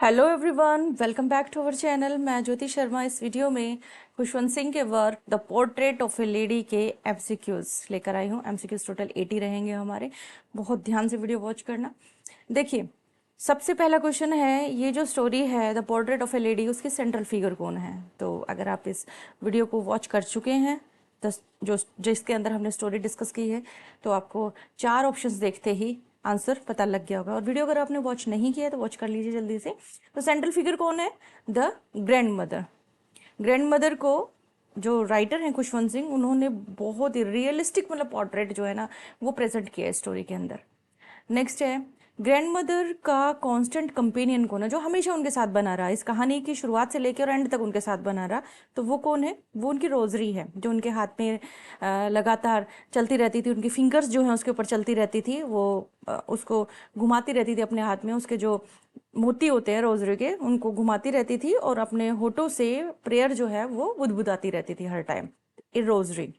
Hello everyone, welcome back to our channel. मैं ज्योति शर्मा इस video में खुशवंत सिंह के work the portrait of a lady के एमसीक्यूज लेकर आई हूँ। एमसीक्यूज टोटल 80 रहेंगे हमारे। बहुत ध्यान से वीडियो वॉच करना। देखिए, सबसे पहला क्वेश्चन है, ये जो स्टोरी है the portrait of a lady, उसकी सेंट्रल फिगर कौन है? तो अगर आप इस वीडियो को वॉच कर चुके हैं जो जिसके अंदर हमने स्टोरी डिस्कस की है, तो आपको चार ऑप्शंस देखते ही आंसर पता लग गया होगा। और वीडियो अगर आपने वॉच नहीं किया है तो वॉच कर लीजिए जल्दी से। तो सेंट्रल फिगर कौन है? The grand mother. Grand mother को जो राइटर हैं खुशवंत सिंह, उन्होंने बहुत ही रियलिस्टिक मतलब पोर्ट्रेट जो है ना वो प्रेजेंट किया है स्टोरी के अंदर। नेक्स्ट है, ग्रैंड मदर का कांस्टेंट कंपेनियन कौन है, जो हमेशा उनके साथ बना रहा, इस कहानी की शुरुआत से लेकर एंड तक उनके साथ बना रहा। तो वो कौन है? वो उनकी रोजरी है, जो उनके हाथ में लगातार चलती रहती थी। उनकी फिंगर्स जो है उसके ऊपर चलती रहती थी। वो उसको घुमाती रहती थी अपने हाथ में। उसके जो मोती होते हैं रोजरी के, उनको घुमाती रहती थी और अपने होठों से प्रेयर जो है वो बुदबुदाती रहती थी हर टाइम, ए रोजरी।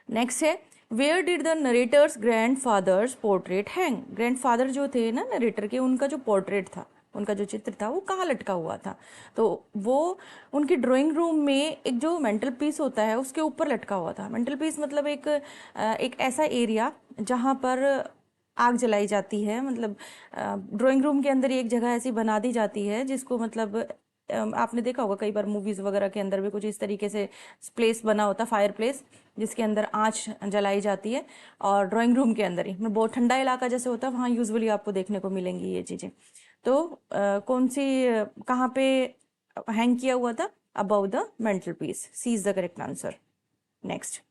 नेक्स्ट है, where did the narrator's grandfather's portrait hang? Grandfather जो थे ना नरेटर के, उनका जो पोर्ट्रेट था, उनका जो चित्र था वो कहाँ लटका हुआ था? तो वो उनकी ड्राइंग रूम में एक जो मेंटल पीस होता है उसके ऊपर लटका हुआ था। मेंटल पीस मतलब एक ऐसा एरिया जहाँ पर आग जलाई जाती है। मतलब ड्राइंग रूम के अंदर ही एक जगह ऐसी बना दी जाती है जिसको मतलब आपने देखा होगा कई बार मूवीज वगैरह के अंदर भी कुछ इस तरीके से प्लेस बना होता, फायर प्लेस, जिसके अंदर आंच जलाई जाती है। और ड्राइंग रूम के अंदर ही मतलब बहुत ठंडा इलाका जैसे होता है, वहाँ यूजुअली आपको देखने को मिलेंगी ये चीज़ें। तो कौन सी कहाँ पे हैंग किया हुआ था? Above the mantelpiece. C is the correct answer. Next,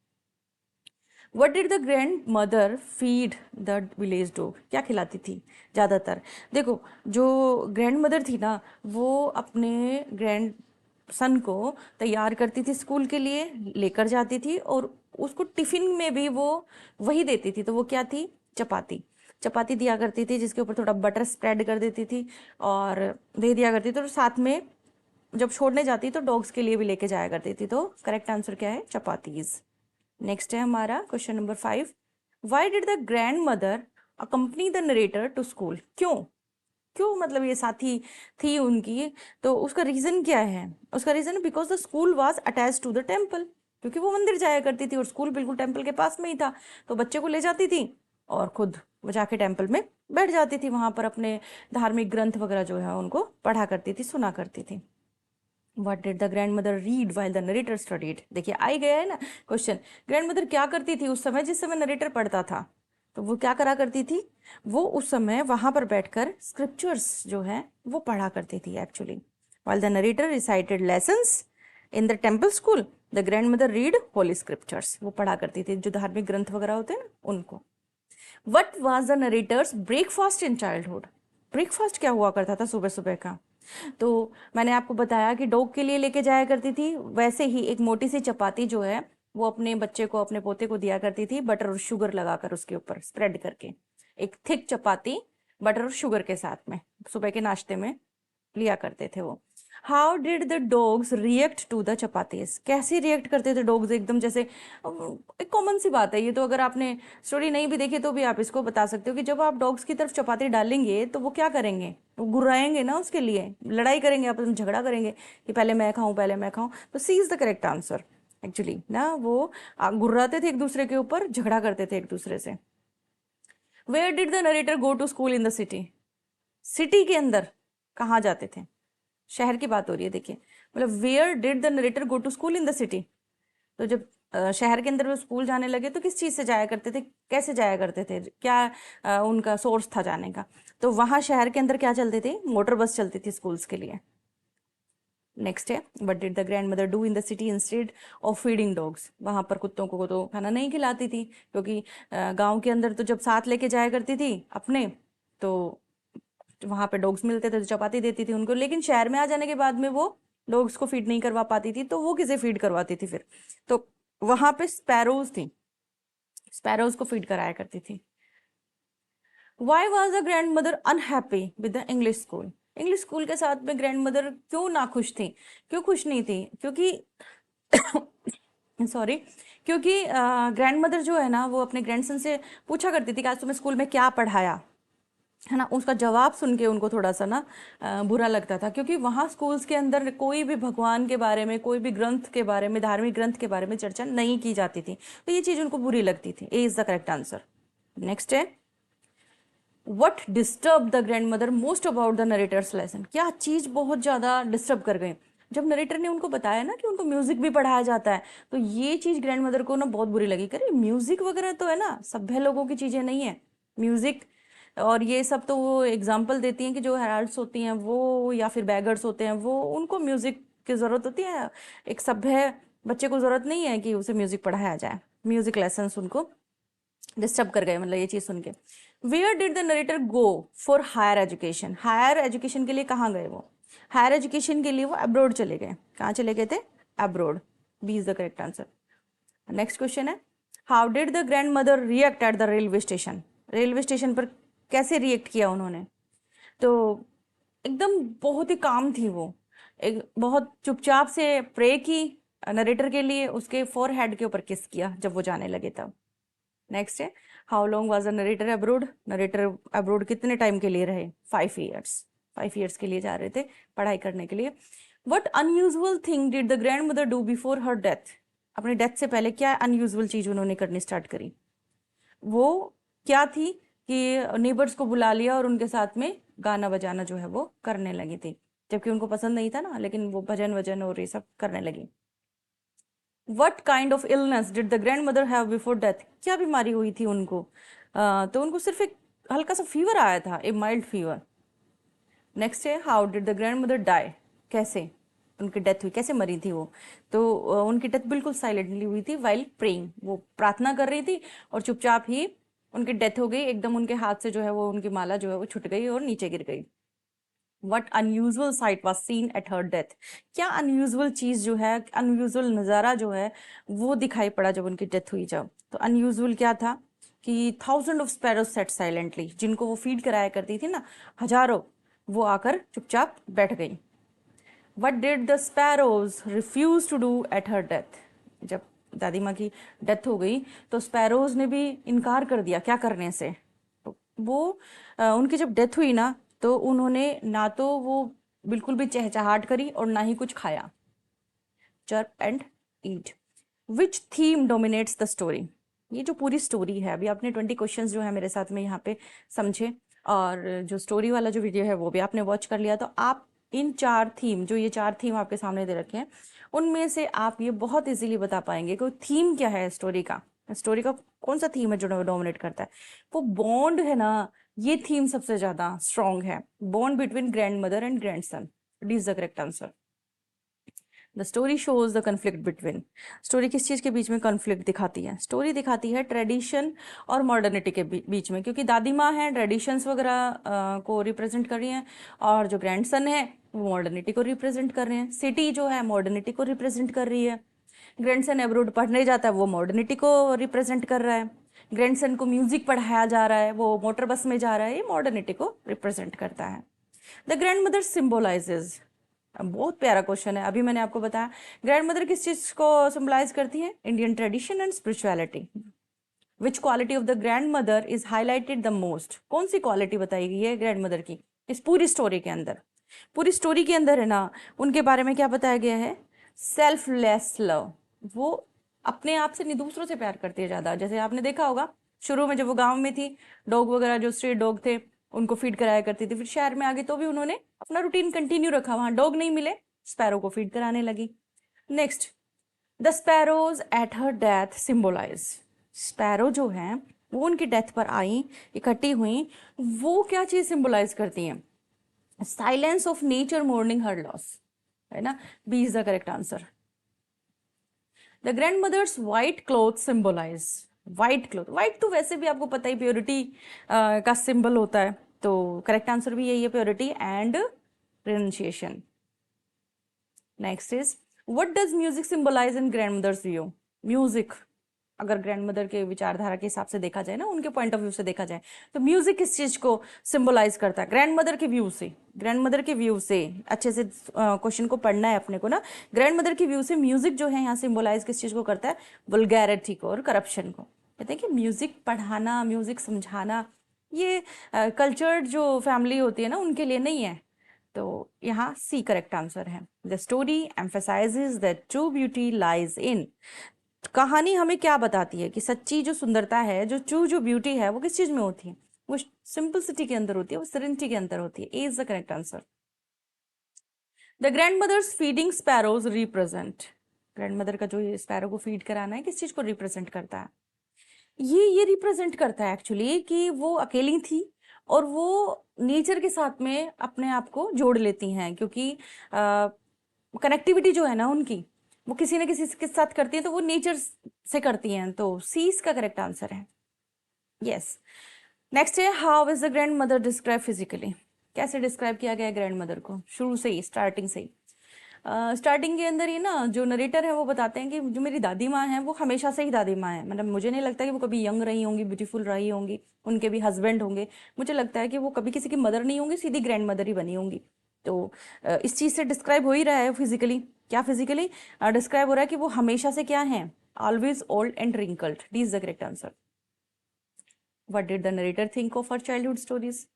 what did the grandmother feed the village dog? क्या खिलाती थी ज़्यादातर? देखो, जो ग्रैंड मदर थी ना, वो अपने ग्रैंड सन को तैयार करती थी स्कूल के लिए, लेकर जाती थी और उसको टिफिन में भी वो वही देती थी। तो वो क्या थी? चपाती। चपाती दिया करती थी जिसके ऊपर थोड़ा बटर स्प्रेड कर देती थी और दे दिया करती थी। और साथ में जब छोड़ने जाती तो डॉग्स के लिए भी लेके जाया करती थी। तो करेक्ट आंसर क्या है? चपातीज। नेक्स्ट है हमारा question number 5। Why did the grandmother accompany the narrator to school? क्यों? क्यों मतलब ये साथी थी उनकी, तो उसका रीजन क्या है? उसका reason, because the school was attach to the temple. क्योंकि वो मंदिर जाया करती थी और स्कूल बिल्कुल टेम्पल के पास में ही था। तो बच्चे को ले जाती थी और खुद वो जाके टेम्पल में बैठ जाती थी, वहां पर अपने धार्मिक ग्रंथ वगैरह जो है उनको पढ़ा करती थी, सुना करती थी। What did the grand mother read while the narrator studied? देखिए, आई गया है ना क्वेश्चन। ग्रैंड मदर क्या करती थी उस समय जिस समय नरेटर पढ़ता था? तो वो क्या करा करती थी? वो उस समय वहां पर बैठकर स्क्रिप्चर्स जो है वो पढ़ा करती थी actually. While the narrator recited lessons in the temple school, the grand mother read Holi scriptures. वो पढ़ा करती थी जो धार्मिक ग्रंथ वगैरह होते हैं ना उनको। What was the narrator's breakfast in childhood? Breakfast क्या हुआ करता था सुबह सुबह का? तो मैंने आपको बताया कि डॉग के लिए लेके जाया करती थी, वैसे ही एक मोटी सी चपाती जो है वो अपने बच्चे को, अपने पोते को दिया करती थी, बटर और शुगर लगाकर उसके ऊपर स्प्रेड करके। एक थिक चपाती बटर और शुगर के साथ में सुबह के नाश्ते में लिया करते थे वो। How did the dogs react to the chapatis? कैसे रिएक्ट करते थे डॉग्स? एकदम जैसे एक कॉमन सी बात है ये तो, अगर आपने स्टोरी नहीं भी देखी तो भी आप इसको बता सकते हो कि जब आप डॉग्स की तरफ चपाती डालेंगे तो वो क्या करेंगे? वो गुर्राएंगे ना, उसके लिए लड़ाई करेंगे, आपस में झगड़ा करेंगे कि पहले मैं खाऊं, पहले मैं खाऊं। तो C is the correct answer actually ना। वो गुर्राते थे एक दूसरे के ऊपर, झगड़ा करते थे एक दूसरे से। Where did the narrator go to school in the city? City के अंदर कहाँ जाते थे? शहर की बात हो रही है, देखिए। मतलब where did the narrator go to school in the city? तो जब शहर के अंदर वो स्कूल जाने लगे तो किस चीज़ से जाया करते थे, कैसे जाया करते थे, क्या उनका सोर्स था जाने का? तो वहाँ शहर के अंदर क्या चलते थे? मोटर बस चलती थी स्कूल्स के लिए। नेक्स्ट है, what did the grand mother do in the city instead of feeding dogs? वहाँ पर कुत्तों को तो खाना नहीं खिलाती थी, क्योंकि गांव के अंदर तो जब साथ लेके जाया करती थी अपने, तो वहां पे डॉग्स मिलते थे तो चपाती देती थी उनको। लेकिन शहर में आ जाने के बाद में वो डॉग्स को फीड नहीं करवा पाती थी, तो वो किसे फीड करवाती थी फिर? तो वहां पे स्पैरोज थी, स्पैरोज को फीड कराया करती थी। Why was the grand mother unhappy with the English school? English school के साथ में ग्रैंड मदर क्यों ना खुश थी? क्यों खुश नहीं थी? क्योंकि सॉरी, क्योंकि ग्रैंड मदर जो है ना वो अपने ग्रैंडसन से पूछा करती थी कि आज तुम्हें स्कूल में क्या पढ़ाया। है ना, उसका जवाब सुन के उनको थोड़ा सा ना बुरा लगता था, क्योंकि वहाँ स्कूल्स के अंदर कोई भी भगवान के बारे में, कोई भी ग्रंथ के बारे में, धार्मिक ग्रंथ के बारे में चर्चा नहीं की जाती थी, तो ये चीज़ उनको बुरी लगती थी। A is the correct answer. Next है, what disturb the grandmother most about the narrator's lesson. क्या चीज़ बहुत ज़्यादा डिस्टर्ब कर गई? जब नरेटर ने उनको बताया ना कि उनको म्यूजिक भी पढ़ाया जाता है, तो ये चीज़ ग्रैंड मदर को ना बहुत बुरी लगी। करे म्यूजिक वगैरह तो है ना सभ्य लोगों की चीज़ें नहीं है म्यूजिक, और ये सब तो वो एग्जाम्पल देती हैं कि जो हेराल्ड्स होती हैं वो, या फिर बैगर्स होते हैं वो, उनको म्यूजिक की ज़रूरत होती है। एक सभ्य बच्चे को ज़रूरत नहीं है कि उसे म्यूजिक पढ़ाया जाए। म्यूजिक लेसन्स उनको डिस्टर्ब कर गए, मतलब ये चीज़ सुन के। Where did the narrator go for higher education? Higher education के लिए कहाँ गए वो? हायर एजुकेशन के लिए वो अब्रोड चले गए। कहाँ चले गए थे? Abroad. B is the correct answer. Next question है, how did the grandmother react at the railway station? Railway station पर कैसे रिएक्ट किया उन्होंने? तो एकदम बहुत ही काम थी वो, एक बहुत चुपचाप से प्रे की नरेटर के लिए, उसके फोरहेड के ऊपर किस किया जब वो जाने लगे तब। नेक्स्ट है, how long was the narrator abroad? Narrator abroad कितने टाइम के लिए रहे? 5 ईयर्स। 5 ईयर्स के लिए जा रहे थे पढ़ाई करने के लिए। What unusual thing did the grand mother do before her death? अपनी डेथ से पहले क्या अनयूजल चीज उन्होंने करनी स्टार्ट करी? वो क्या थी कि नेबर्स को बुला लिया और उनके साथ में गाना बजाना जो है वो करने लगी थी, जबकि उनको पसंद नहीं था ना, लेकिन वो भजन वजन और ये सब करने लगी। What kind of illness did the grand mother have before death? क्या बीमारी हुई थी उनको? तो उनको सिर्फ एक हल्का सा फीवर आया था, ए माइल्ड फीवर। नेक्स्ट है, how did the grandmother die? कैसे उनकी डेथ हुई, कैसे मरी थी वो? तो उनकी डेथ बिल्कुल साइलेंटली हुई थी, वाइल प्रेइंग। वो प्रार्थना कर रही थी और चुपचाप ही उनकी डेथ हो गई। एकदम उनके हाथ से जो है वो उनकी माला जो है वो छूट गई और नीचे गिर गई। What unusual site was seen eight her death? क्या अनयूजल चीज जो है, अनयूजल नज़ारा जो है वो दिखाई पड़ा जब उनकी डेथ हुई? जब तो अनयूजल क्या था कि thousand of sparrows set silently, जिनको वो फीड कराया करती थी ना, हजारों, वो आकर चुपचाप बैठ गई। What did the sparrows refuse to do at her death? जब दादी माँ की डेथ हो गई तो स्पैरोज ने भी इनकार कर दिया क्या करने से? तो वो उनकी जब डेथ हुई ना, तो उन्होंने ना तो वो बिल्कुल भी चहचहाट करी और ना ही कुछ खाया। Chirp and eat. Which theme dominates the story? ये जो पूरी स्टोरी है, अभी आपने 20 क्वेश्चंस जो है मेरे साथ में यहाँ पे समझे, और जो स्टोरी वाला जो वीडियो है वो भी आपने वॉच कर लिया, तो आप इन 4 थीम, जो ये 4 थीम आपके सामने दे रखे हैं, उनमें से आप ये बहुत इजीली बता पाएंगे कि थीम क्या है स्टोरी का। स्टोरी का कौन सा थीम है जो डोमिनेट करता है? वो बॉन्ड है ना, ये थीम सबसे ज्यादा स्ट्रॉन्ग है, bond between grand mother and grand son. It is the correct answer. The story shows the conflict between. Story किस चीज़ के बीच में कन्फ्लिक्ट दिखाती है? स्टोरी दिखाती है ट्रेडिशन और मॉडर्निटी के बीच में, क्योंकि दादी माँ हैं ट्रेडिशंस वगैरह को रिप्रेजेंट कर रही हैं, और जो ग्रैंडसन है वो मॉडर्निटी को रिप्रेजेंट कर रहे हैं। सिटी जो है मॉडर्निटी को रिप्रेजेंट कर रही है। ग्रैंडसन अब्रोड पढ़ने जाता है, वो मॉडर्निटी को रिप्रेजेंट कर रहा है। ग्रैंडसन को म्यूजिक पढ़ाया जा रहा है, वो मोटर बस में जा रहा है, ये मॉडर्निटी को रिप्रेजेंट करता है। The grand mother symbolises. बहुत प्यारा क्वेश्चन है, अभी मैंने आपको बताया ग्रैंड मदर किस चीज को सिंबलाइज करती है? Indian tradition and spirituality. Which quality of the grand mother is highlighted the most? कौन सी क्वालिटी बताई गई है ग्रैंड मदर की इस पूरी स्टोरी के अंदर? पूरी स्टोरी के अंदर है ना, उनके बारे में क्या बताया गया है? Selfless love. वो अपने आप से नहीं, दूसरों से प्यार करती है ज्यादा। जैसे आपने देखा होगा शुरू में जब वो गांव में थी, डॉग वगैरह जो स्ट्रीट डॉग थे उनको फीड कराया करती थी, फिर शहर में आ गई तो भी उन्होंने अपना रूटीन कंटिन्यू रखा, वहां डॉग नहीं मिले, स्पैरो को फीड कराने लगी। Next, the sparrows at her death symbolize. Sparrow जो है वो उनकी डेथ पर आई, इकट्ठी हुई, वो क्या चीज सिंबलाइज करती हैं? Silence of nature mourning her loss, है ना। B is the correct answer. The grandmother's white cloth symbolize. White cloth, white तो वैसे भी आपको पता ही प्योरिटी का सिंबल होता है, तो करेक्ट आंसर भी यही है, purity and renunciation. Next is, what does music symbolise in grandmother's view? Music अगर ग्रैंड मदर के विचारधारा के हिसाब से देखा जाए ना, उनके पॉइंट ऑफ व्यू से देखा जाए, तो म्यूजिक किस चीज को सिंबलाइज करता है? ग्रैंड मदर के व्यू से, ग्रैंड मदर के व्यू से अच्छे से क्वेश्चन को पढ़ना है अपने को ना। ग्रैंड मदर के व्यू से म्यूजिक जो है यहाँ सिंबलाइज किस चीज को करता है? वल्गैरिटी को और करप्शन को। कहते हैं कि म्यूजिक पढ़ाना, म्यूजिक समझाना, ये कल्चर्ड जो फैमिली होती है ना उनके लिए नहीं है। तो यहाँ सी करेक्ट आंसर है। The story emphasises that true beauty lies in, कहानी हमें क्या बताती है कि सच्ची जो सुंदरता है, जो ट्रू जो ब्यूटी है, वो किस चीज में होती है? वो सिंपलिसिटी के अंदर होती है, वो सेरेनिटी के अंदर होती है। A is the correct answer. The grandmother's feeding sparrows represent, grandmother का जो ये स्पैरो को फीड कराना है किस चीज को रिप्रेजेंट करता है? ये रिप्रेजेंट करता है एक्चुअली कि वो अकेली थी और वो नेचर के साथ में अपने आप को जोड़ लेती हैं, क्योंकि कनेक्टिविटी जो है ना उनकी, वो किसी न किसी के साथ करती हैं, तो वो नेचर से करती हैं। तो सी इसका करेक्ट आंसर है। यस। नेक्स्ट है, how is the grand mother describe physically, कैसे डिस्क्राइब किया गया है ग्रैंड मदर को? शुरू से ही, स्टार्टिंग से ही। स्टार्टिंग के अंदर ही ना जो नरेटर है वो बताते हैं कि जो मेरी दादी माँ है वो हमेशा से ही दादी माँ है, मतलब मुझे नहीं लगता कि वो कभी यंग रही होंगी, ब्यूटीफुल रही होंगी, उनके भी हस्बैंड होंगे, मुझे लगता है कि वो कभी किसी की मदर नहीं होंगी, सीधी ग्रैंड मदर ही बनी होंगी। तो इस चीज से डिस्क्राइब हो ही रहा है फिजिकली। क्या फिजिकली डिस्क्राइब हो रहा है कि वो हमेशा से क्या है? Always old and wrinkled. D is the correct answer. What did the narrator think of her childhood stories,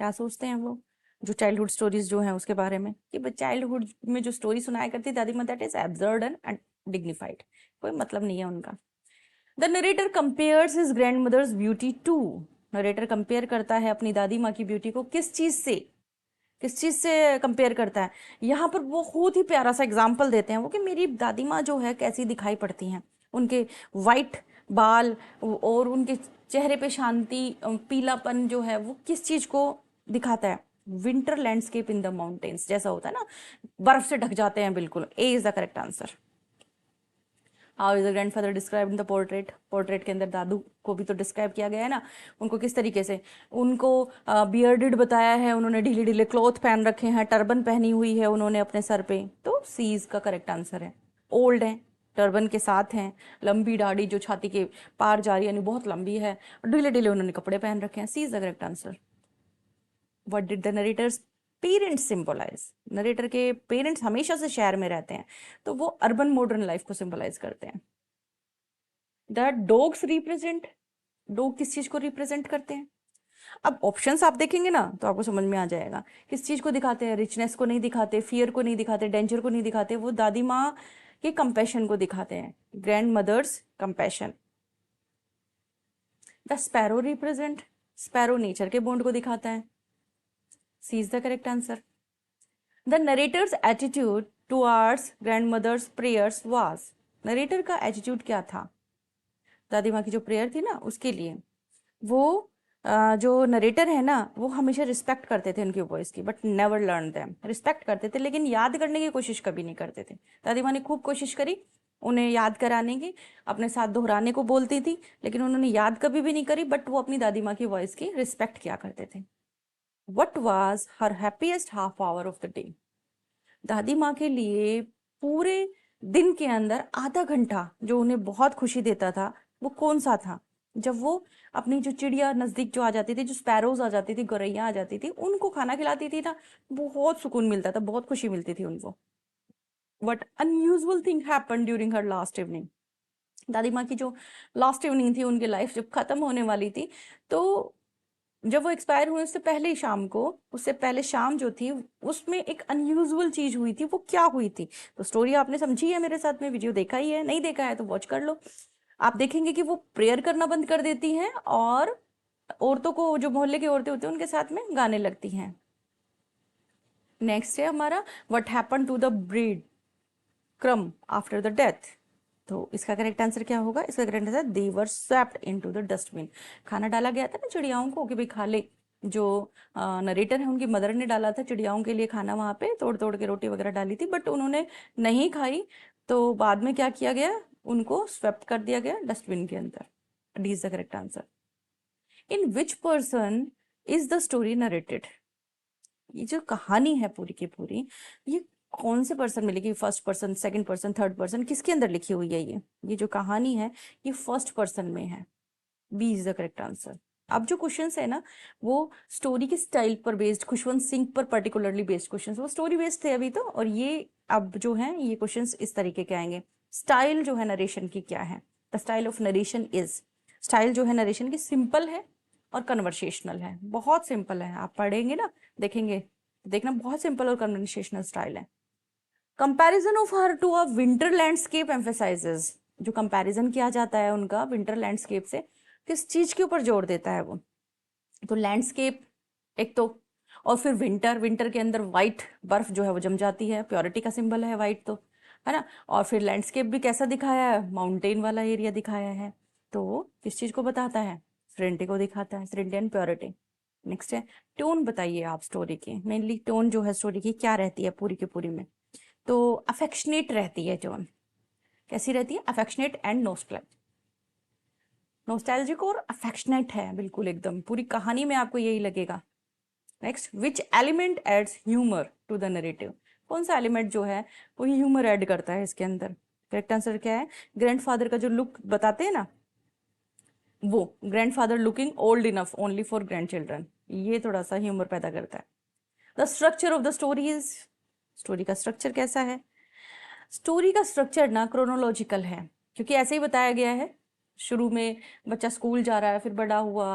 क्या सोचते हैं वो जो चाइल्डहुड स्टोरीज जो हैं उसके बारे में, कि चाइल्डहुड में जो स्टोरी सुनाया करती दादी माँ, that is absurd and dignified, कोई मतलब नहीं है उनका। The narrator compares his grandmother's beauty to, narrator compare करता है अपनी दादी माँ की ब्यूटी को किस चीज से, किस चीज से कंपेयर करता है? यहाँ पर बहुत ही प्यारा सा एग्जाम्पल देते हैं वो कि मेरी दादी माँ जो है कैसी दिखाई पड़ती हैं, उनके वाइट बाल और उनके चेहरे पे शांति, पीलापन जो है वो किस चीज को दिखाता है? Winter landscape in the mountains, जैसा होता है ना, बर्फ से ढक जाते हैं बिल्कुल। A is the correct answer. How is the grandfather describe in the portrait, portrait के अंदर दादू को भी तो डिस्क्राइब किया गया है ना, उनको किस तरीके से? उनको बियर्डेड बताया है, उन्होंने ढीले ढीले क्लॉथ पहन रखे हैं, टर्बन पहनी हुई है उन्होंने अपने सर पे, तो सीज का करेक्ट आंसर है। ओल्ड है, टर्बन के साथ हैं, लंबी दाढ़ी जो छाती के पार जा रही है, यानी बहुत लंबी है, ढीले ढीले उन्होंने कपड़े पहन रखे हैं। C is the correct answer. What did the narrator's parents symbolise, narrator के पेरेंट्स हमेशा से शहर में रहते हैं, तो वो अर्बन मॉडर्न लाइफ को सिंबलाइज करते हैं। द डॉग्स रिप्रेजेंट, डॉग किस चीज को रिप्रेजेंट करते हैं? अब ऑप्शंस आप देखेंगे ना तो आपको समझ में आ जाएगा किस चीज को दिखाते हैं। रिचनेस को नहीं दिखाते, फियर को नहीं दिखाते, डेंजर को नहीं दिखाते, वो दादी माँ के कंपैशन को दिखाते हैं, grandmother's compassion. The sparrow represent, sparrow nature के बॉन्ड को दिखाता है। C is the correct answer. The narrator's attitude towards grandmother's prayers was, narrator का एटीट्यूड क्या था दादी माँ की जो प्रेयर थी ना उसके लिए? वो जो नरेटर है ना वो हमेशा रिस्पेक्ट करते थे उनकी वॉइस की, but never learn them, respect करते थे लेकिन याद करने की कोशिश कभी नहीं करते थे। दादी माँ ने खूब कोशिश करी उन्हें याद कराने की, अपने साथ दोहराने को बोलती थी, लेकिन उन्होंने याद कभी भी नहीं करी, बट वो अपनी दादी माँ की वॉइस की रिस्पेक्ट किया करते थे। What was her happiest half hour of the day, दादी माँ के लिए पूरे दिन के अंदर आधा घंटा जो उन्हें बहुत खुशी देता था वो कौन सा था? जब वो अपनी जो चिड़िया नजदीक जो आ जाती थी, जो स्पैरोज आ जाती थी, गौरैया आ जाती थी, उनको खाना खिलाती थी ना, बहुत सुकून मिलता था, बहुत खुशी मिलती थी उनको। What unusual thing happen during her last evening, दादी माँ की जो लास्ट इवनिंग थी, उनकी लाइफ जब खत्म होने वाली थी, तो जब वो एक्सपायर हुए उससे पहले ही शाम को, उससे पहले शाम जो थी उसमें एक अनयूजुअल चीज हुई थी। वो क्या हुई थी? तो स्टोरी आपने समझी है मेरे साथ में, वीडियो देखा ही है, नहीं देखा है तो वॉच कर लो। आप देखेंगे कि वो प्रेयर करना बंद कर देती हैं और औरतों को, जो मोहल्ले की औरतें होती हैं उनके साथ में गाने लगती हैं। नेक्स्ट है हमारा, what happen to the bread crumb after the death, तो इसका करेक्ट आंसर क्या होगा? इसका correct answer, they were swept into the dustbin, खाना डाला गया था ना चिड़ियाओं को कि भाई खा ले, जो नरेटर है उनकी मदर ने डाला था चिड़ियाओं के लिए खाना, वहां पे तोड़ तोड़ के रोटी वगैरह डाली थी, बट उन्होंने नहीं खाई, तो बाद में क्या किया गया? उनको स्वेप्ट कर दिया गया डस्टबिन के अंदर। D is the correct answer. In which person is the story narrated, ये जो कहानी है पूरी की पूरी, ये कौन से पर्सन में लिखी? First person, second person, third person, किसके अंदर लिखी हुई है ये जो कहानी है ये फर्स्ट पर्सन में है। B is the correct answer. अब जो क्वेश्चंस है ना वो स्टोरी के स्टाइल पर बेस्ड, खुशवंत सिंह पर पर्टिकुलरली बेस्ड क्वेश्चंस, वो स्टोरी बेस्ड थे अभी तो, और ये अब जो है ये क्वेश्चंस इस तरीके के आएंगे। स्टाइल जो है नरेशन की क्या है? The style of narration is, style जो है नरेशन की सिंपल है और कन्वर्सेशनल है। बहुत सिंपल है, आप पढ़ेंगे ना, देखेंगे, देखना बहुत सिंपल और कन्वर्सेशनल स्टाइल है। Comparison of her to a winter landscape emphasizes, जो कंपैरिजन किया जाता है उनका विंटर लैंडस्केप से, किस चीज के ऊपर जोर देता है वो? तो लैंडस्केप एक तो, और फिर विंटर, विंटर के अंदर व्हाइट बर्फ जो है वो जम जाती है, प्योरिटी का सिंबल है व्हाइट, तो है ना। और फिर लैंडस्केप भी कैसा दिखाया है? माउंटेन वाला एरिया दिखाया है, तो वो किस चीज को बताता है? सेरेनिटी को दिखाता है, सेरेनिटी एंड प्योरिटी। नेक्स्ट है टोन, बताइए आप स्टोरी की, मेनली टोन जो है स्टोरी की क्या रहती है पूरी की पूरी में? तो अफेक्शनेट रहती है टोन। कैसी रहती है? अफेक्शनेट एंड नोस्टैल्जिक और अफेक्शनेट है, बिल्कुल एकदम पूरी कहानी में आपको यही लगेगा। Next, which element adds humour to the narrative, कौन सा एलिमेंट जो है वो ह्यूमर ऐड करता है इसके अंदर? करेक्ट आंसर क्या है? ग्रैंडफादर का जो लुक बताते हैं ना, वो grandfather looking old enough only for grand children, ये थोड़ा सा ह्यूमर पैदा करता है। The structure of the story is, story का स्ट्रक्चर कैसा है? स्टोरी का स्ट्रक्चर ना क्रोनोलॉजिकल है, क्योंकि ऐसे ही बताया गया है। शुरू में बच्चा स्कूल जा रहा है, फिर बड़ा हुआ,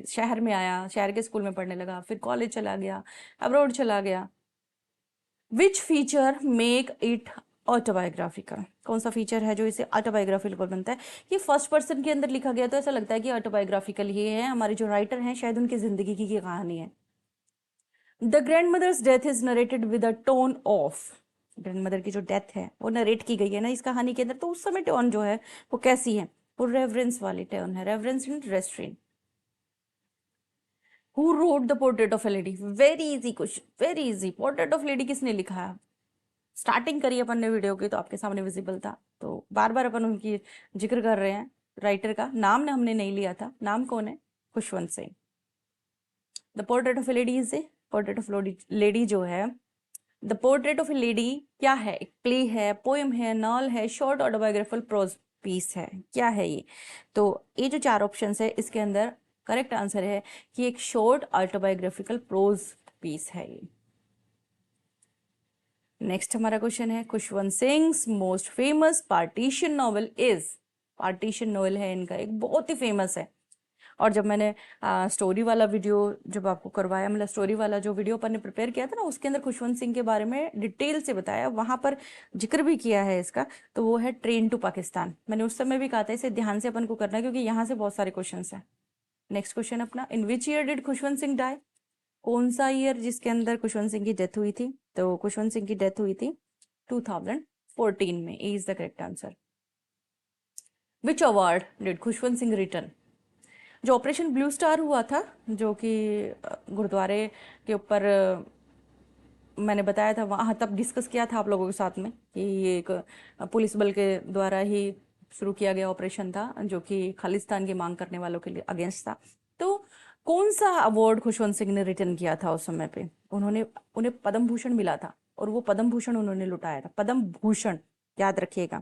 शहर में आया, शहर के स्कूल में पढ़ने लगा, फिर कॉलेज चला गया, अब्रॉड चला गया। Which feature make it autobiographical, कौन सा फीचर है जो इसे ऑटोबायोग्राफिकल बनता है? ये फर्स्ट पर्सन के अंदर लिखा गया, तो ऐसा लगता है कि ऑटोबायोग्राफिकल ही है, हमारे जो राइटर हैं शायद उनकी जिंदगी की कहानी है। The grandmother's death is narrated with a tone of, grandmother की जो डेथ है वो नरेट की गई है ना इस कहानी के अंदर, तो उस समय टोन जो है वो कैसी है? वो रेवरेंस वाली टोन है, reverence and restaurant. Who wrote the portrait of a lady, very easy question, very easy. Portrait of lady किसने लिखा है? स्टार्टिंग करी अपन ने वीडियो की तो आपके सामने विजिबल था, तो बार बार अपन उनकी जिक्र कर रहे हैं। राइटर का नाम ने हमने नहीं लिया था, नाम कौन है? Khushwant Singh. The portrait of a lady is a, portrait of lady जो है, the portrait of a lady क्या है? एक प्ले है, पोएम है, नॉवल है, शॉर्ट ऑटोबायोग्राफिकल प्रोज पीस है, क्या है ये? तो ये जो चार ऑप्शंस है इसके अंदर करेक्ट आंसर है कि एक शॉर्ट ऑटोबायोग्राफिकल प्रोज पीस है ये। नेक्स्ट हमारा क्वेश्चन है, Khushwant Singh most famous partition novel is, partition novel है इनका एक बहुत ही फेमस है। और जब मैंने स्टोरी वाला वीडियो जब आपको करवाया, मतलब स्टोरी वाला जो वीडियो अपन ने प्रिपेयर किया था ना, उसके अंदर खुशवंत सिंह के बारे में डिटेल से बताया, वहां पर जिक्र भी किया है इसका, तो वो है ट्रेन टू पाकिस्तान। मैंने उस समय भी कहा था इसे ध्यान से अपन को करना है, क्योंकि यहाँ से बहुत सारे क्वेश्चन है। नेक्स्ट क्वेश्चन अपना, in which year did Khushwant Singh die, कौन सा ईयर जिसके अंदर खुशवंत सिंह की डेथ हुई थी? तो खुशवंत सिंह की डेथ हुई थी 2014 में, A is the correct answer. Which award did Khushwant Singh return, जो ऑपरेशन ब्लू स्टार हुआ था, जो कि गुरुद्वारे के ऊपर मैंने बताया था वहाँ, तब डिस्कस किया था आप लोगों के साथ में कि ये एक पुलिस बल के द्वारा ही शुरू किया गया ऑपरेशन था, जो कि खालिस्तान की मांग करने वालों के लिए अगेंस्ट था। तो कौन सा अवार्ड खुशवंत सिंह ने रिटर्न किया था उस समय पे? उन्होंने, उन्हें पद्म भूषण मिला था, और वो पद्म भूषण उन्होंने लुटाया था, पद्म भूषण, याद रखिएगा।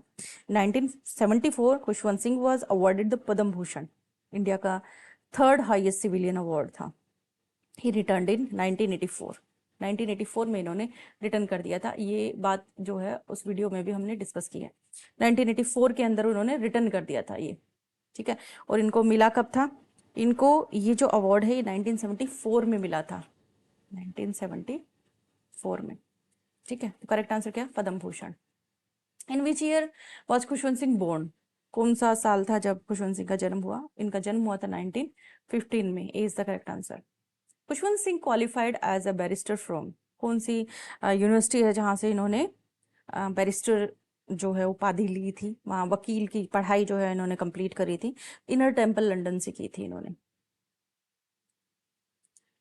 1974 Khushwant Singh was awarded the Padma Bhushan, India का थर्ड हाईएस्ट सिविलियन अवार्ड था। ही रिटर्न इन 1984, 1984 में इन्होंने रिटर्न कर दिया था। ये बात जो है उस वीडियो में भी हमने डिस्कस की है, 1984 के अंदर उन्होंने रिटर्न कर दिया था ये, ठीक है। और इनको मिला कब था? इनको ये जो अवार्ड है ये 1974 में मिला था, 1974 में, ठीक है। तो करेक्ट आंसर क्या? Padma Bhushan. In which year was Khushwant Singh born, कौन सा साल था जब खुशवंत सिंह का जन्म हुआ? इनका जन्म हुआ था 1915 में, A is the correct answer. Khushwant Singh qualified as a barrister from, कौन सी यूनिवर्सिटी है जहाँ से इन्होंने बैरिस्टर जो है उपाधि ली थी, वहाँ वकील की पढ़ाई जो है इन्होंने कंप्लीट करी थी? इनर टेम्पल लंदन से की थी इन्होंने।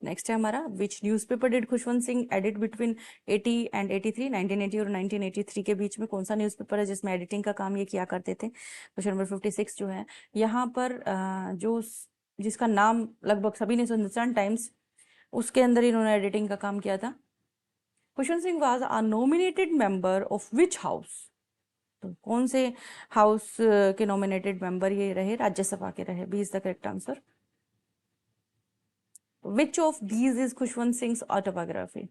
नेक्स्ट है हमारा, which newspaper did Khushwant Singh edit between 80 and 83, 1980 और 1983 के बीच में कौन सा न्यूज़पेपर है जिसमें एडिटिंग का काम ये किया करते थे? क्वेश्चन नंबर 56 जो है यहाँ पर जो जिसका नाम लगभग सभी ने, हिंदुस्तान टाइम्स, उसके अंदर इन्होंने एडिटिंग का काम किया था। Khushwant Singh was a nominated member of which house, तो कौन से हाउस के नॉमिनेटेड मेंबर ये रहे? राज्यसभा के रहे, B is the correct answer. Which of these is Khushwant Singh autobiography,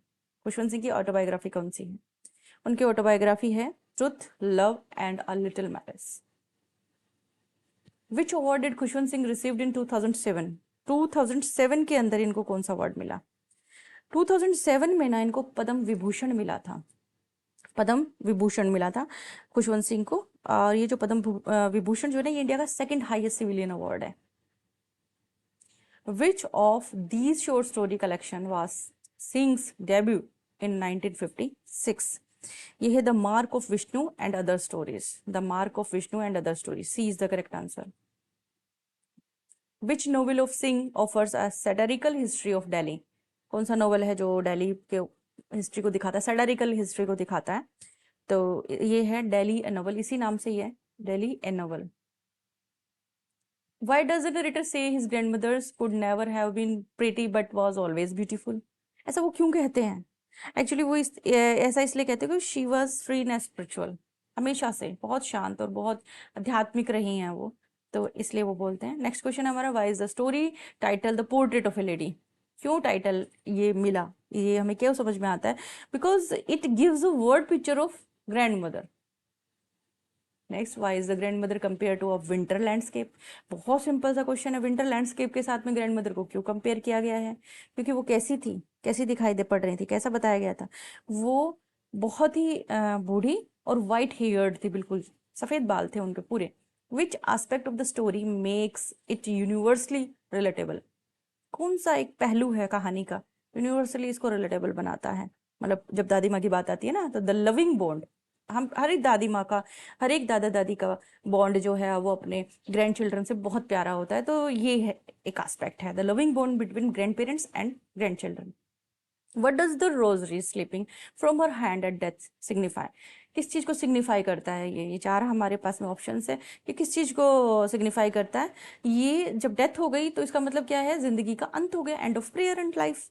Khushwant Singh की ऑटोबायोग्राफी कौन सी है? उनकी ऑटोबायोग्राफी है truth, love and a little marriage. Which award did Khushwant Singh received in 2007, 2007 के अंदर इनको कौन सा अवार्ड मिला? 2007 में ना इनको पद्म विभूषण मिला था, पद्म विभूषण मिला था खुशवंत सिंह को। और ये जो विभूषण जो है ना, ये इंडिया का सेकंड हाईएस्ट सिविलियन अवार्ड है। Which of these short story collection was Singh's debut in 1956? ये है the mark of Vishnu and other stories, the mark of Vishnu and other stories, C is the correct answer. Which novel of Singh offers a satirical history of Delhi? कौन सा novel है जो दिल्ली के history को दिखाता है, सैटारिकल हिस्ट्री को दिखाता है? तो ये है दिल्ली ए नोवेल, इसी नाम से ही है, दिल्ली ए novel. Why does the narrator say his grandmothers could never have been pretty but was always beautiful? ऐसा वो क्यों कहते हैं? एक्चुअली वो ऐसा इसलिए कहते हैं कि she was free and spiritual, हमेशा से बहुत शांत और बहुत आध्यात्मिक रही हैं वो, तो इसलिए वो बोलते हैं। नेक्स्ट क्वेश्चन हमारा, why is the story title the portrait of a lady? क्यों टाइटल ये मिला, ये हमें क्या समझ में आता है? Because it gives a word picture of grandmother. Next, why is the grandmother compare to a winter landscape? बहुत सिंपल सा क्वेश्चन है, विंटर लैंडस्केप के साथ में ग्रैंड मदर को क्यों कंपेयर किया गया है? क्योंकि वो कैसी थी, कैसी दिखाई दे पड़ रही थी, कैसा बताया गया था? वो बहुत ही बूढ़ी और वाइट हेयर्ड थी, बिल्कुल सफेद बाल थे उनके पूरे। Which aspect of the story makes it universally relatable? कौन सा एक पहलू है कहानी का यूनिवर्सली इसको रिलेटेबल बनाता है? मतलब जब दादी माँ की बात आती है ना, तो द लविंग बॉन्ड, हम हर एक दादी माँ का, हर एक दादा दादी का बॉन्ड जो है वो अपने ग्रैंड चिल्ड्रन से बहुत प्यारा होता है, तो ये है एक एस्पेक्ट है, the loving bond between grandparents and grandchildren. What does the rosary slipping from her hand at death signify? किस चीज को सिग्निफाई करता है? ये चार हमारे पास में ऑप्शन है कि किस चीज को सिग्निफाई करता है। ये जब डेथ हो गई तो इसका मतलब क्या है? जिंदगी का अंत हो गया, end of prayer and life.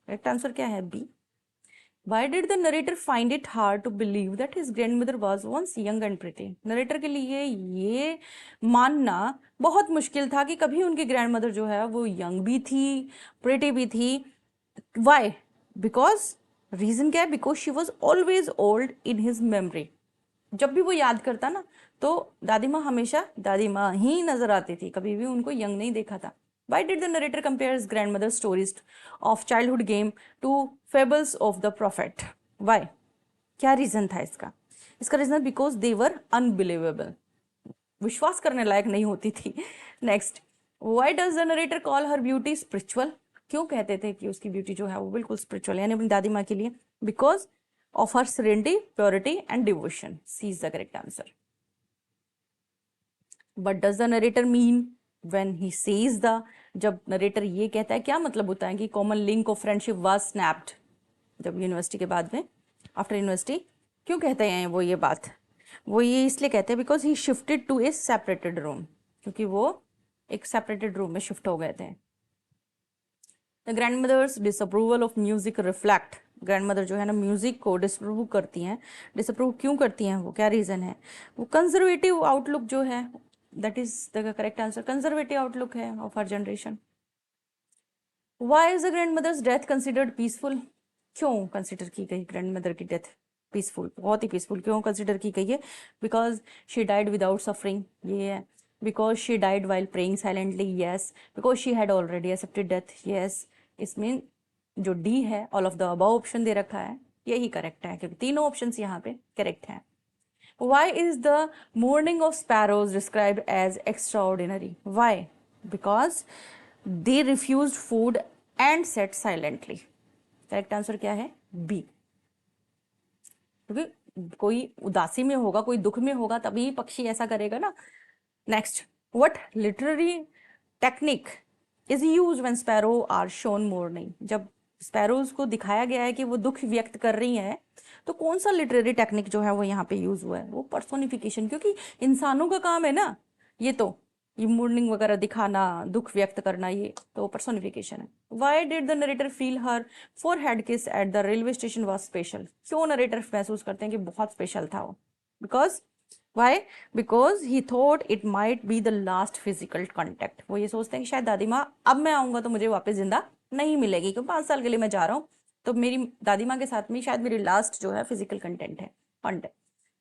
Correct answer क्या है? B. Why did the narrator find it hard to believe that his grandmother was once young and pretty? Narrator के लिए ये मानना बहुत मुश्किल था कि कभी उनकी ग्रैंडमदर जो है वो यंग भी थी, प्रिटी भी थी। Why? Because रीजन क्या है? Because she was always old in his memory. जब भी वो याद करता ना, तो दादी माँ हमेशा दादी माँ ही नजर आती थी, कभी भी उनको यंग नहीं देखा था। Why did the narrator compare his grandmother's stories of childhood game to fables of the prophet? Why? क्या रीजन था इसका? इसका reason because they were unbelievable, विश्वास करने लायक नहीं होती थी। Next, why does the narrator call her beauty spiritual? क्यों कहते थे कि उसकी ब्यूटी जो है वो बिल्कुल स्पिरिचुअल है, यानी अपनी दादी माँ के लिए? Because of her serenity, purity and devotion, C is the correct answer. But does the narrator mean when he says the? जब नरेटर ये कहता है, क्या मतलब होता है कि common link of friendship was snapped? जब यूनिवर्सिटी के बाद में, आफ्टर यूनिवर्सिटी, क्यों कहते हैं वो ये बात? वो ये इसलिए कहते हैं because he shifted to a separated room, क्योंकि वो एक सेपरेटेड रूम में शिफ्ट हो गए थे। The grandmother's disapproval of music reflect? Grandmother जो है ना, म्यूजिक को डिसअप्रूव करती हैं। डिसअप्रूव क्यों करती हैं वो, क्या रीजन है? वो कंजर्वेटिव आउटलुक जो है, that is the correct answer, conservative outlook है of her generation. Why is the grandmother's death considered peaceful? क्यों कंसिडर की गई ग्रैंड मदर की डेथ पीसफुल, बहुत ही पीसफुल क्यों कंसिडर की गई है? Because she died without suffering, ये है। Because she died while praying silently, yes. Because she had already accepted death, yes. इसमें जो डी है, all of the above option दे रखा है, यही करेक्ट है, क्योंकि तीनों ऑप्शंस यहाँ पे करेक्ट हैं। Why is the mourning of sparrows described as extraordinary? Why? Because they refused food and sat silently. Correct answer क्या है? B. क्योंकि कोई उदासी में होगा, कोई दुख में होगा, तभी पक्षी ऐसा करेगा ना। Next, what literary technique is used when sparrow are shown mourning? जब स्पैरोज को दिखाया गया है कि वो दुख व्यक्त कर रही हैं, तो कौन सा लिटरेरी टेक्निक जो है वो यहाँ पे यूज हुआ है? वो पर्सोनिफिकेशन, क्योंकि इंसानों का काम है ना ये मोर्निंग वगैरह दिखाना, दुख व्यक्त करना, ये तो पर्सोनिफिकेशन है। Why did the narrator feel her forehead kiss at the railway station was special? क्यों नरेटर महसूस करते हैं कि बहुत स्पेशल था वो? Because why? Because he thought it might be the last physical contact. वो ये सोचते हैं कि शायद दादी माँ, अब मैं आऊंगा तो मुझे वापस जिंदा नहीं मिलेगी, क्योंकि 5 साल के लिए मैं जा रहा हूँ, तो मेरी दादी माँ के साथ में शायद मेरी लास्ट जो है फिजिकल कंटेंट है,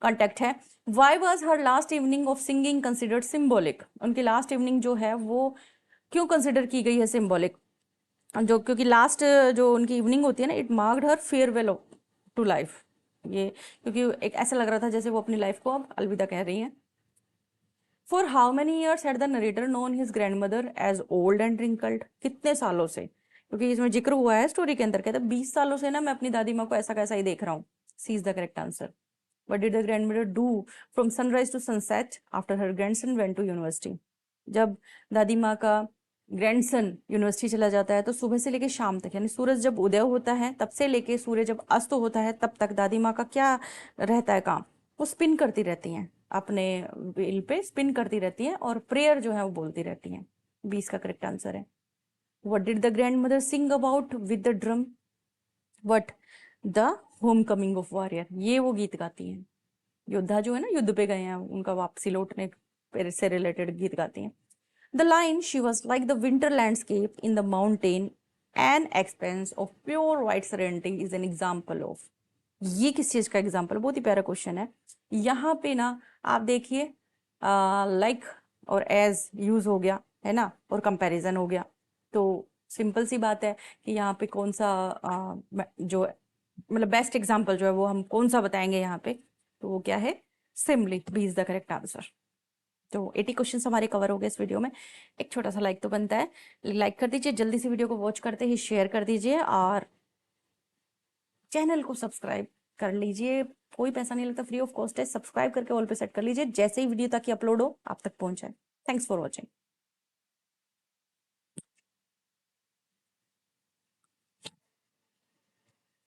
कॉन्टेक्ट है। Why was her last evening of singing considered symbolic? उनकी लास्ट इवनिंग जो है वो क्यों कंसिडर की गई है सिंबॉलिक? जो क्योंकि लास्ट जो उनकी इवनिंग होती है ना, it marked her farewell to life. ये क्योंकि एक ऐसा लग रहा था जैसे वो अपनी लाइफ को अब अलविदा कह रही हैं। For how many years had the narrator known his grandmother as old and wrinkled? कितने सालों से? क्योंकि इसमें जिक्र हुआ है स्टोरी के अंदर, कहता है 20 सालों से ना मैं अपनी दादी माँ को ऐसा कैसा ही देख रहा हूँ। C is the correct answer. What did the grandmother do from sunrise to sunset after her grandson went to university? जब दादी माँ का ग्रैंडसन यूनिवर्सिटी चला जाता है तो सुबह से लेके शाम तक, यानी सूरज जब उदय होता है तब से लेके सूर्य जब अस्त होता है तब तक दादी माँ का क्या रहता है काम? वो स्पिन करती रहती हैं, अपने व्हील पे स्पिन करती रहती हैं और प्रेयर जो है वो बोलती रहती हैं। 20 का करेक्ट आंसर है। What did the grandmother sing about with the drum? What? The home coming of warrior. ये वो गीत गाती हैं, योद्धा जो है ना युद्ध पे गए हैं उनका वापसी लौटने से रिलेटेड गीत गाती हैं। The line she was like the winter landscape in the mountain an expanse of pure white serenity is an example of. ये किस चीज का एग्जाम्पल? बहुत ही प्यारा क्वेश्चन है। यहाँ पे ना आप देखिए, लाइक और एज यूज हो गया है ना, और कंपैरिजन हो गया। तो सिंपल सी बात है कि यहाँ पे कौन सा जो मतलब बेस्ट एग्जाम्पल जो है वो हम कौन सा बताएंगे यहाँ पे? तो वो क्या है? Simile. B is the correct answer. तो 80 क्वेश्चंस हमारे कवर हो गए इस वीडियो में। एक छोटा सा लाइक तो बनता है, लाइक कर दीजिए, जल्दी से वीडियो को वॉच करते ही शेयर कर दीजिए और चैनल को सब्सक्राइब कर लीजिए। कोई पैसा नहीं लगता, फ्री ऑफ कॉस्ट है। सब्सक्राइब करके ऑल पे सेट कर लीजिए, जैसे ही वीडियो ताकि अपलोड हो आप तक पहुंच जाए। Thanks for watching.